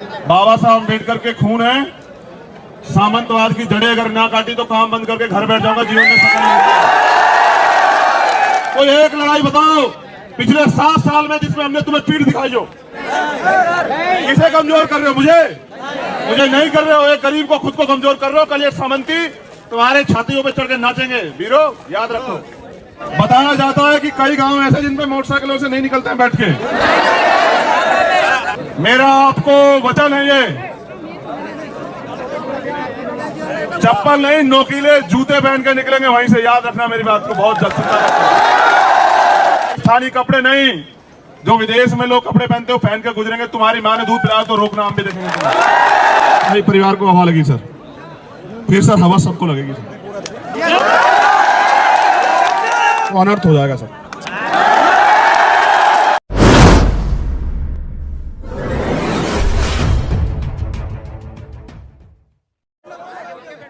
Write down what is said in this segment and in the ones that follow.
बाबा साहब अम्बेडकर के खून है। सामंतवाद की जड़ें अगर ना काटी तो काम बंद करके घर बैठ जाऊंगा, जीवन में सफल नहीं होगा। कोई एक लड़ाई बताओ पिछले 7 साल में जिसमें हमने तुम्हें पीठ दिखाई हो। किसे कमजोर कर रहे हो? मुझे नहीं कर रहे हो। एक गरीब को खुद को कमजोर कर रहे हो। कल ये सामंती तुम्हारे छातियों पे चढ़ के नाचेंगे। वीरो याद रखो। बताया जाता है कि कई गांव ऐसे जिन पे मोटरसाइकिलों से नहीं निकलते हैं बैठ के। मेरा आपको वचन है, ये चप्पल नहीं नोकीले जूते पहन के निकलेंगे वहीं से। याद रखना मेरी बात को बहुत जल्द। स्थानीय कपड़े नहीं, जो विदेश में लोग कपड़े पहनते हो पहन के गुजरेंगे। तुम्हारी माँ ने दूध पिलाया तो रोकना, हम भी देखेंगे। तुम्हारे परिवार को हवा लगी सर, फिर सर हवा सबको लगेगी सर। अनर्थ हो जाएगा सर।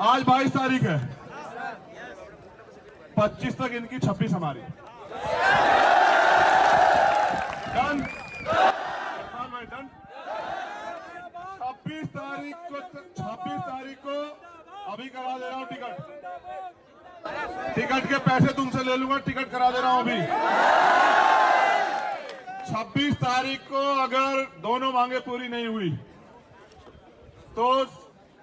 आज 22 तारीख है, 25 तक इनकी 26 हमारी। डन? 26 तारीख को अभी करा दे रहा हूं टिकट के पैसे तुमसे ले लूंगा। टिकट करा दे रहा हूं अभी। 26 तारीख को अगर दोनों मांगे पूरी नहीं हुई तो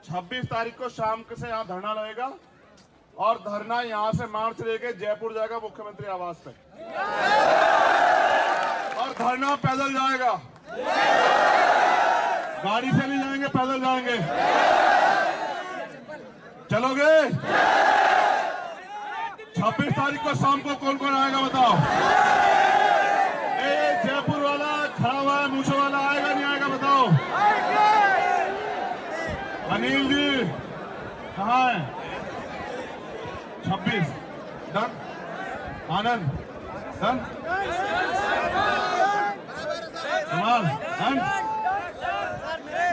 26 तारीख को शाम से यहाँ धरना लगेगा और धरना यहाँ से मार्च लेके जयपुर जाएगा मुख्यमंत्री आवास पे। और धरना पैदल जाएगा, गाड़ी से नहीं जाएंगे, पैदल जाएंगे। चलोगे? 26 तारीख को शाम को कौन कौन आएगा बताओ? जयपुर वाला खड़ा हुआ है, मूछों वाला आएगा नहीं आएगा बताओ? अनिल जी कहाँ है? 26 डन। आनंद डन। डन।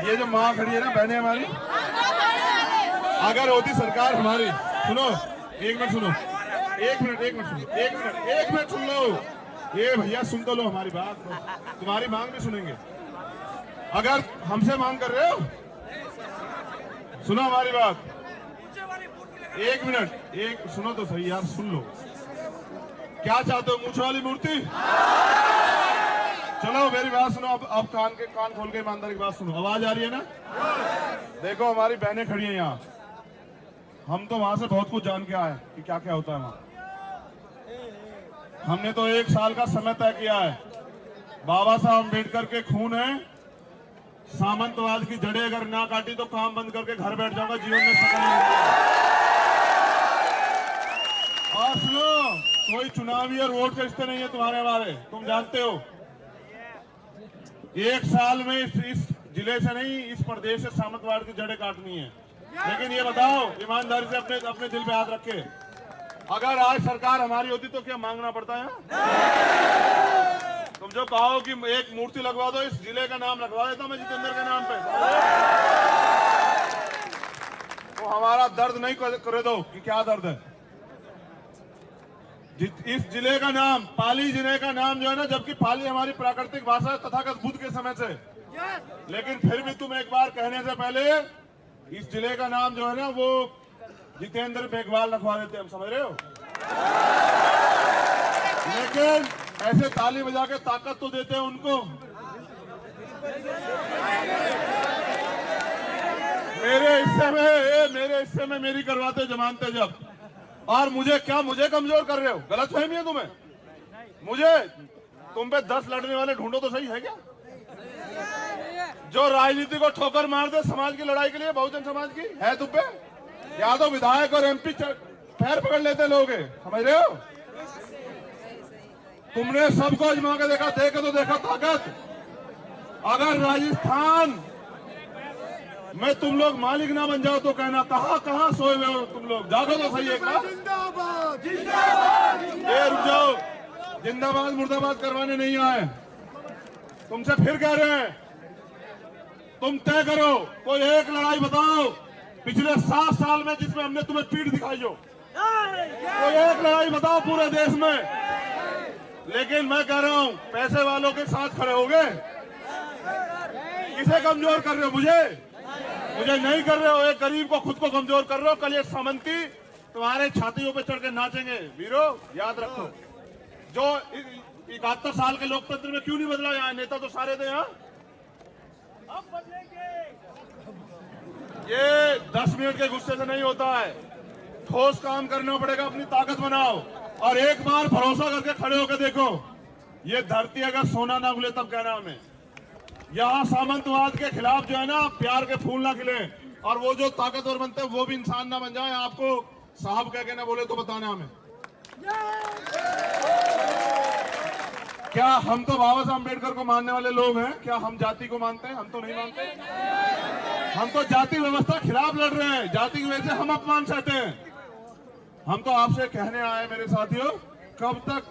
ये जो माँ खड़ी है ना, बहनें हमारी, अगर होती सरकार हमारी, सुनो एक मिनट सुनो, एक मिनट सुन लो। ये भैया सुन तो लो हमारी बात, तुम्हारी मांग भी सुनेंगे। अगर हमसे मांग कर रहे हो, सुनो हमारी बात। एक मिनट, एक सुनो तो सही यार, सुन लो। क्या चाहते हो? मूंछ वाली मूर्ति? चलो मेरी बात सुनो। अब कान खोल के ईमानदारी की बात सुनो। आवाज आ रही है ना? देखो हमारी बहनें खड़ी हैं यहाँ। हम तो वहां से बहुत कुछ जान के आए कि क्या क्या होता है वहां। हमने तो 1 साल का समय तय किया है। बाबा साहब अम्बेडकर के खून है। सामंतवाद की जड़ें अगर ना काटी तो काम बंद करके घर बैठ जाऊंगा, जीवन में सफल नहीं होगा। और सुनो, कोई चुनावी और वोट के रिश्ते नहीं है तुम्हारे हमारे, तुम जानते हो। 1 साल में इस जिले से नहीं, इस प्रदेश से सामंतवाद की जड़ें काटनी है। लेकिन ये बताओ ईमानदारी से अपने दिल पे हाथ रखे, अगर आज सरकार हमारी होती तो क्या मांगना पड़ता है? तुम जो कहो कि एक मूर्ति लगवा दो, इस जिले का नाम लगवा देता मैं जितेंद्र के नाम पे, तो हमारा दर्द नहीं करे दो कि क्या दर्द है। इस जिले का नाम, पाली जिले का नाम जो है ना, जबकि पाली हमारी प्राकृतिक भाषा है तथागत बुद्ध के समय से, लेकिन फिर भी तुम एक बार कहने से पहले इस जिले का नाम जो है ना वो जितेंद्र मेघवाल रखवा देते, हम समझ रहे हो। लेकिन ऐसे ताली बजा के ताकत तो देते हैं उनको। मेरे हिस्से में मेरी करवाते जमानते जब, और मुझे कमजोर कर रहे हो? गलत फहमी है तुम्हें। मुझे तुम पे 10 लड़ने वाले ढूंढो तो सही है क्या, जो राजनीति को ठोकर मार दे समाज की लड़ाई के लिए, बहुजन समाज की है तुम पे? या तो विधायक और एमपी पैर पकड़ लेते लोग, समझ रहे हो? तुमने सबको आजमा के देखा, तो देखा ताकत। अगर राजस्थान में तुम लोग मालिक ना बन जाओ तो कहना कहां सोए हुए हो तुम लोग, जागो तो सही। एक जिंदाबाद जिंदाबाद। रुक जाओ, जिंदाबाद मुर्दाबाद करवाने नहीं आए, तुमसे फिर कह रहे हैं, तुम तय करो। कोई एक लड़ाई बताओ पिछले 7 साल में जिसमें हमने तुम्हें पीठ दिखाई हो। कोई एक लड़ाई बताओ पूरे देश में। लेकिन मैं कह रहा हूं, पैसे वालों के साथ खड़े हो गए, किसे कमजोर कर रहे हो? मुझे नहीं कर रहे हो। एक गरीब को, खुद को कमजोर कर रहे हो। कल ये सामंती तुम्हारे छातियों पे चढ़ के नाचेंगे। वीरो याद रखो, जो 71 साल के लोकतंत्र में क्यों नहीं बदला? यहाँ नेता तो सारे थे। यहाँ अब बदलेंगे। ये 10 मिनट के गुस्से से नहीं होता है। ठोस काम करना पड़ेगा, अपनी ताकत बनाओ और एक बार भरोसा करके खड़े होकर देखो। ये धरती अगर सोना ना खुले तब कहना हमें। यहाँ सामंतवाद के खिलाफ जो है ना, प्यार के फूल ना खिले और वो जो ताकतवर बनते हैं वो भी इंसान ना बन जाए। आपको साहब कह के ना बोले तो बताना हमें। क्या हम तो बाबा साहब अम्बेडकर को मानने वाले लोग हैं? क्या हम जाति को मानते हैं? हम तो नहीं मानते। हम तो जाति व्यवस्था खिलाफ लड़ रहे हैं। जाति की वजह से हम अपमान सहते हैं। हम तो आपसे कहने आए मेरे साथियों, कब तक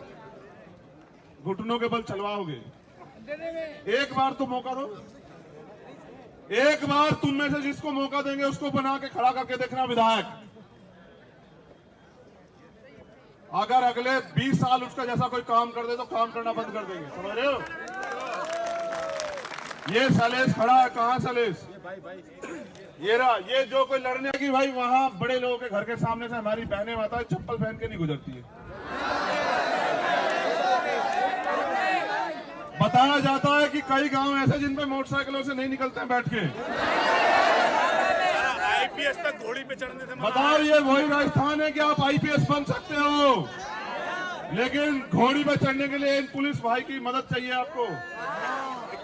घुटनों के बल चलवाओगे? एक बार तो मौका दो। एक बार तुम में से जिसको मौका देंगे उसको बना के खड़ा करके देखना विधायक। अगर अगले 20 साल उसका जैसा कोई काम कर दे तो काम करना बंद कर देंगे। समझ रहे हो? ये सलेश खड़ा है। कहाँ सलेश? ये रहा। ये जो कोई लड़ने की, भाई वहां बड़े लोगों के घर के सामने से हमारी बहनें माता चप्पल पहन के नहीं गुजरती है। बताया जाता है कि कई गांव ऐसे जिन पे मोटरसाइकिलों से नहीं निकलते हैं बैठ के। आईपीएस तक घोड़ी पे चढ़ने से बताओ, ये वही राजस्थान है कि आप आईपीएस बन सकते हो, लेकिन घोड़ी पे चढ़ने के लिए इन पुलिस भाई की मदद चाहिए आपको।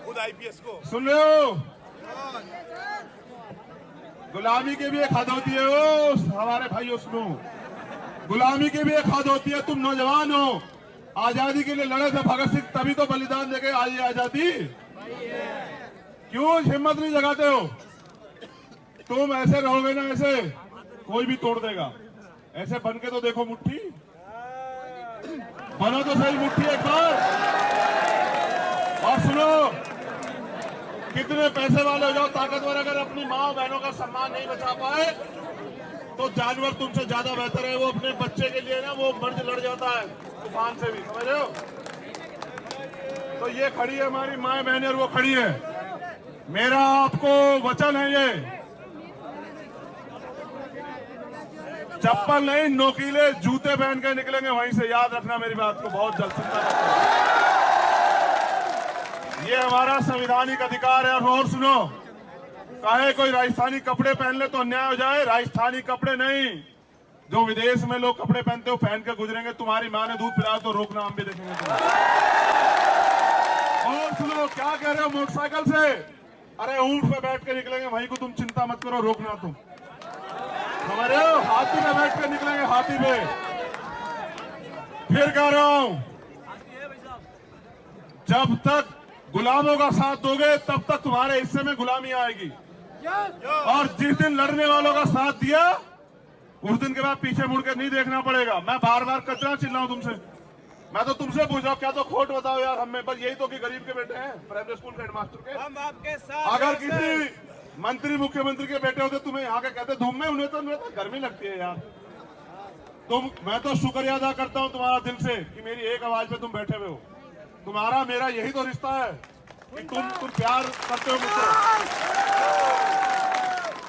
खुद आईपीएस को सुन रहे हो? गुलामी की भी एक हद होती है। वो हमारे भाइयों सुनो, गुलामी की भी एक हद होती है। तुम नौजवान हो, आजादी के लिए लड़े थे भगत सिंह, तभी तो बलिदान देके आज ये आजादी। क्यों हिम्मत नहीं जगाते हो? तुम ऐसे रहोगे ना, ऐसे कोई भी तोड़ देगा। ऐसे बन के तो देखो, मुट्ठी बनो तो सही, मुट्ठी एक बार। और सुनो, कितने पैसे वाले हो जाओ, ताकतवर, अगर अपनी माँ बहनों का सम्मान नहीं बचा पाए तो जानवर तुमसे ज्यादा बेहतर है। वो अपने बच्चे के लिए ना वो मर्ज लड़ जाता है तूफान से भी। समझ रहे हो? तो ये खड़ी है हमारी माँ बहनें और वो खड़ी है। मेरा आपको वचन है, ये चप्पल नहीं, नोकीले जूते पहन के निकलेंगे वहीं से। याद रखना मेरी बात को बहुत जल्द। चिंता मत करो, ये हमारा संवैधानिक अधिकार है। और सुनो, कहे कोई राजस्थानी कपड़े पहन ले तो अन्याय हो जाए। राजस्थानी कपड़े नहीं, जो विदेश में लोग कपड़े पहनते हो पहन के गुजरेंगे। तुम्हारी माँ ने दूध पिलाया तो रोकना, हम भी देखेंगे तुम्हें। और सुनो, क्या कह रहे हो मोटरसाइकिल से? अरे ऊंट पे बैठ के निकलेंगे वहीं को, तुम चिंता मत करो, रोकना तुम। हमारे हाथी पे बैठ के निकलेंगे, हाथी पे। फिर कह रहा हूं, जब तक गुलामों का साथ दोगे तब तक तुम्हारे हिस्से में गुलामी आएगी। और जिस दिन लड़ने वालों का साथ दिया उस दिन के बाद पीछे मुड़ के नहीं देखना पड़ेगा। मैं बार बार कचरा चिल्लाऊं तुमसे? मैं तो तुमसे पूछ रहा हूं, क्या तो खोट बताओ यार हमें। बस यही तो कि गरीब के बेटे हैं, प्राइमरी स्कूल के हेडमास्टर के। हम आपके साथ। अगर किसी मंत्री मुख्यमंत्री के बेटे होते तुम्हें यहाँ के कहते धूम में, उन्हें तो गर्मी लगती है यार। मैं तो शुक्रिया अदा करता हूँ तुम्हारा दिल से कि मेरी एक आवाज पे तुम बैठे हुए हो। तुम्हारा मेरा यही तो रिश्ता है कि तुम प्यार करते हो मुझसे,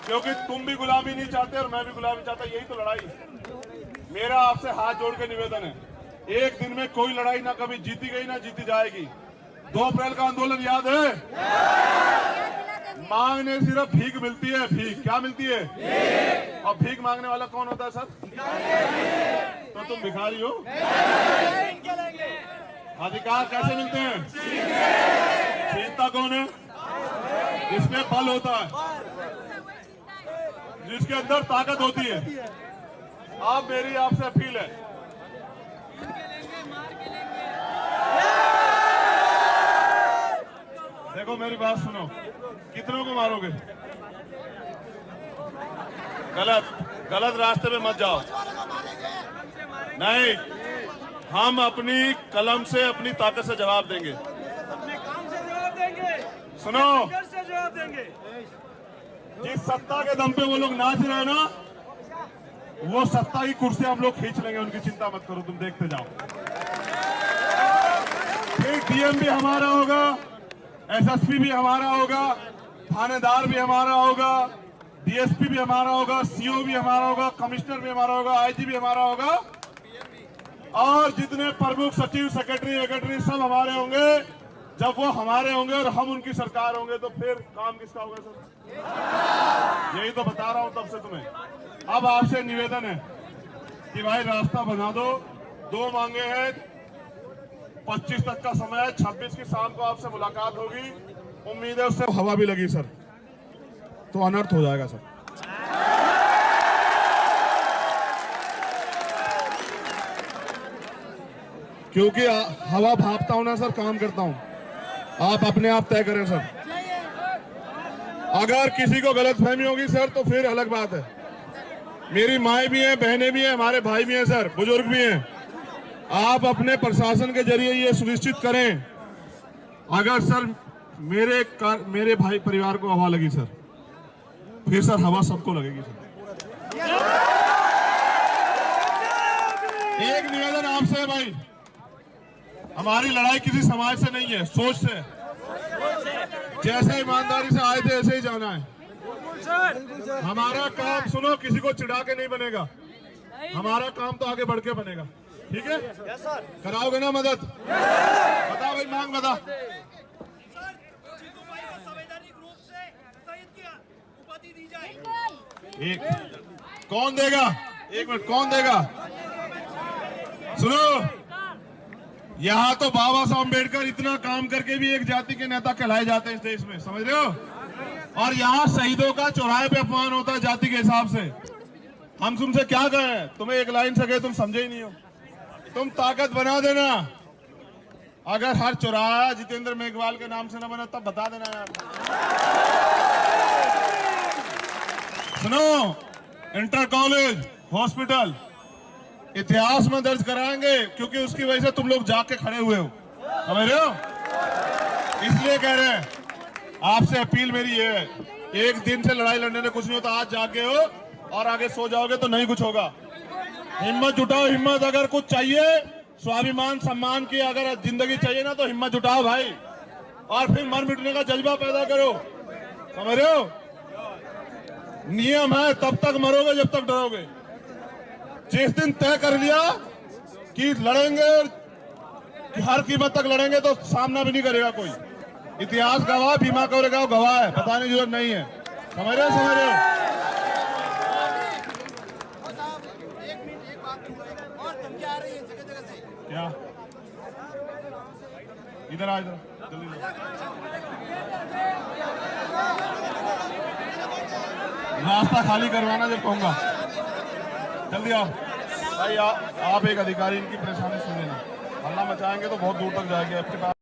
क्योंकि तुम भी गुलामी नहीं चाहते और मैं भी गुलामी चाहता। यही तो लड़ाई। मेरा आपसे हाथ जोड़ के निवेदन है, एक दिन में कोई लड़ाई ना कभी जीती गई ना जीती जाएगी। 2 अप्रैल का आंदोलन याद है? मांगने सिर्फ भीख मिलती है। भीख क्या मिलती है? और भीख मांगने वाला कौन होता है सर? तो तुम भिखारी हो। अधिकार कैसे मिलते हैं? छीनता कौन है? इसमें बल होता है, जिसके अंदर ताकत होती है। आप मेरी आपसे अपील है, देखो मेरी बात सुनो, कितनों को मारोगे? गलत रास्ते पे मत जाओ। नहीं, हम अपनी कलम से, अपनी ताकत से जवाब देंगे, अपने काम से जवाब देंगे, सुनो, से जवाब देंगे। जिस सत्ता के दम पे वो लोग नाच रहे हैं ना, वो सत्ता की कुर्सी हम लोग खींच लेंगे, उनकी चिंता मत करो, तुम देखते जाओ। फिर डीएम भी हमारा होगा, एसएसपी भी हमारा होगा, थानेदार भी हमारा होगा, डीएसपी भी हमारा होगा, सीओ भी हमारा होगा, कमिश्नर भी हमारा होगा, आईजी भी हमारा होगा, और जितने प्रमुख सचिव, सेक्रेटरी सब हमारे होंगे। जब वो हमारे होंगे और हम उनकी सरकार होंगे तो फिर काम किसका होगा सर? यही तो बता रहा हूं तब से तुम्हें। अब आपसे निवेदन है कि भाई रास्ता बना दो। 2 मांगे हैं, 25 तक का समय है, 26 की शाम को आपसे मुलाकात होगी। उम्मीद है उससे हवा भी लगी सर तो अनर्थ हो जाएगा सर। क्योंकि हवा भापता हूं ना सर, काम करता हूं। आप अपने आप तय करें सर। अगर किसी को गलतफहमी होगी सर तो फिर अलग बात है। मेरी माएँ भी हैं, बहनें भी हैं, हमारे भाई भी हैं सर, बुजुर्ग भी हैं। आप अपने प्रशासन के जरिए ये सुनिश्चित करें, अगर सर मेरे भाई परिवार को हवा लगी सर, फिर सर हवा सबको लगेगी सर। एक निवेदन आपसे है भाई, हमारी लड़ाई किसी समाज से नहीं है, सोच से। जैसे ईमानदारी से आए थे ऐसे ही जाना है। हमारा काम सुनो, किसी को चिढ़ा के नहीं बनेगा, हमारा काम तो आगे बढ़ के बनेगा। ठीक है, कराओगे ना मदद? बता भाई, मांग बता। एक कौन देगा? 1 मिनट, कौन देगा? सुनो, यहाँ तो बाबा साहब अम्बेडकर इतना काम करके भी एक जाति के नेता कहलाए जाते हैं इस देश में, समझ रहे हो? और यहाँ शहीदों का चौराहे पे अपमान होता है जाति के हिसाब से। हम तुमसे क्या कहें? तुम्हें एक लाइन से कहे, तुम समझे ही नहीं हो। तुम ताकत बना देना, अगर हर चौराहा जितेंद्र मेघवाल के नाम से न बना तब बता देना यार। सुनो, इंटर कॉलेज, हॉस्पिटल इतिहास में दर्ज कराएंगे, क्योंकि उसकी वजह से तुम लोग जाके खड़े हुए हो, समझ रहे हो? इसलिए कह रहे हैं, आपसे अपील मेरी ये है, एक दिन से लड़ाई लड़ने में कुछ नहीं होता। आज जागे हो और आगे सो जाओगे तो नहीं कुछ होगा। हिम्मत जुटाओ, हिम्मत। अगर कुछ चाहिए, स्वाभिमान सम्मान की अगर जिंदगी चाहिए ना, तो हिम्मत जुटाओ भाई, और फिर मर मिटने का जज्बा पैदा करो, समझ रहे हो? नियम है, तब तक मरोगे जब तक डरोगे। जिस दिन तय कर लिया कि लड़ेंगे, कि हर कीमत तक लड़ेंगे, तो सामना भी नहीं करेगा कोई। इतिहास गवाह, भीमा कोरेगांव गवाह है, बताने की जरूरत नहीं है। समझ रहे हो? समझ रहे हो? क्या इधर आ, इधर जल्दी। रास्ता खाली करवाना जब कहूंगा, जल्दी आओ भाई। आप एक अधिकारी, इनकी परेशानी सुन लेना। हल्ला मचाएंगे तो बहुत दूर तक जाएगी आपके पास।